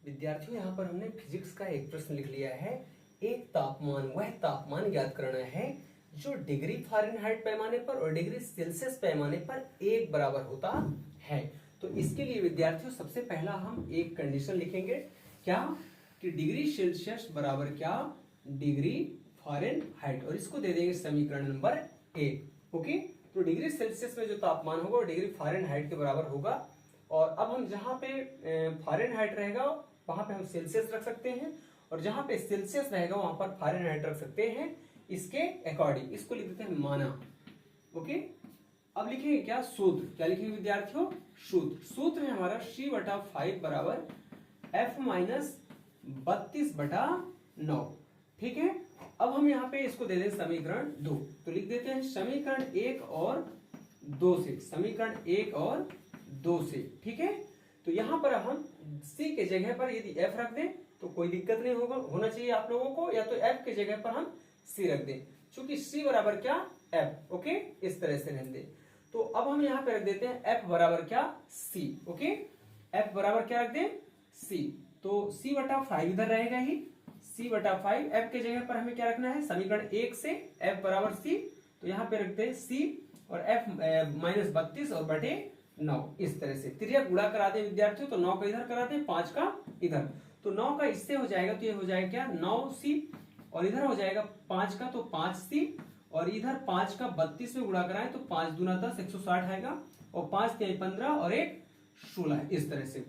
विद्यार्थियों, यहाँ पर हमने फिजिक्स का एक प्रश्न लिख लिया है। एक तापमान, वह तापमान ज्ञात करना है जो डिग्री फ़ारेनहाइट पैमाने पर और डिग्री सेल्सियस पैमाने पर एक बराबर होता है। तो इसके लिए विद्यार्थियों सबसे पहला हम एक कंडीशन लिखेंगे, क्या कि डिग्री सेल्सियस बराबर क्या, डिग्री फ़ारेनहाइट, और इसको दे देंगे समीकरण नंबर 1। ओके, तो डिग्री सेल्सियस में जो तापमान होगा वो डिग्री फ़ारेनहाइट के बराबर होगा। और अब हम जहाँ पे फ़ारेनहाइट रहेगा वहां पे हम सेल्सियस रख सकते हैं, और जहां पे सेल्सियस रहेगा वहां पर फ़ारेनहाइट रख सकते हैं। इसके अकॉर्डिंग इसको लिख देते हैं माना। ओके, अब लिखेंगे क्या, सूत्र। क्या लिखेंगे विद्यार्थियों, सूत्र है हमारा C/5 बराबर F-32/9। ठीक है, अब हम यहाँ पे इसको दे दें समीकरण 2, तो लिख देते हैं समीकरण 1 और 2 से, समीकरण 1 और 2 से। ठीक है, तो यहां पर हम C के जगह पर यदि F रख दें तो कोई दिक्कत नहीं होना चाहिए आप लोगों को, या तो F के जगह पर हम C रख दें, क्योंकि C बराबर क्या, F। ओके, इस तरह से रख दें। तो अब हम यहां पे रख देते हैं F बराबर क्या, C। ओके, F बराबर क्या रख दें, C। तो C/5 इधर रहेगा ही, C/5। F के जगह पर हमें क्या रखना है, समीकरण 1 से F बराबर C, तो यहां पे रखते हैं C और F -32 और बटे 9। इस तरह से त्रिज्या गुणा करा दे विद्यार्थियों, तो 9 का इधर करा दे, 5 का इधर, तो 9 का इससे हो जाएगा, तो ये हो जाएगा क्या, 9C, और इधर हो जाएगा 5 का, तो 5C, और इधर 5 का 32 में गुणा कराएं तो 5 दूना 10, 160 आएगा, और 5 3 15 और 1 16। इस तरह से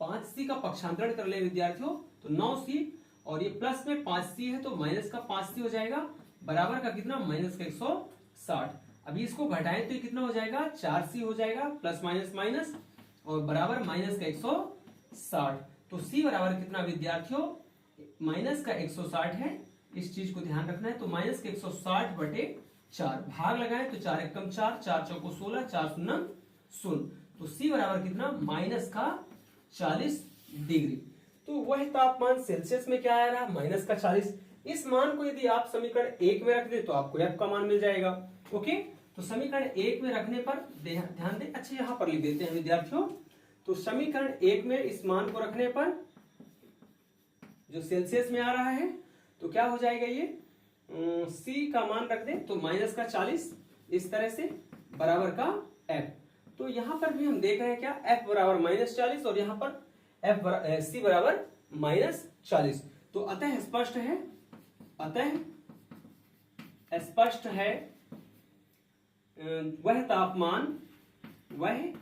5C का पक्षांतरण कर ले विद्यार्थियों, तो 9C, और ये प्लस में 5C है तो माइनस का 5C हो जाएगा, बराबर का कितना, माइनस का 160। अभी इसको घटाएं तो ये कितना हो जाएगा, 4C हो जाएगा, प्लस माइनस माइनस, और बराबर माइनस का 160। तो C बराबर कितना विद्यार्थियों, माइनस का 160 है, इस चीज को ध्यान रखना है। तो माइनस का 160 बटे 4, भाग लगाएं तो 4 एकम 4, 4 चौको 16, 4 शून्य 0। तो C बराबर कितना, माइनस का 40 डिग्री। तो वह तापमान सेल्सियस में क्या आ रहा है, माइनस का 40। इस मान को यदि आप समीकरण 1 में रख दे तो आपको F का मान मिल जाएगा। ओके, तो समीकरण 1 में रखने पर ध्यान दें, अच्छा यहां पर लिख देते हैं विद्यार्थियों। तो समीकरण 1 में इस मान को रखने पर जो सेल्सियस में आ रहा है तो क्या हो जाएगा, ये C का मान रख दें तो माइनस का 40, इस तरह से, बराबर का F। तो यहां पर भी हम देख रहे हैं क्या, F बराबर -40, और यहां पर C बराबर -40। तो अतः स्पष्ट है वह तापमान -40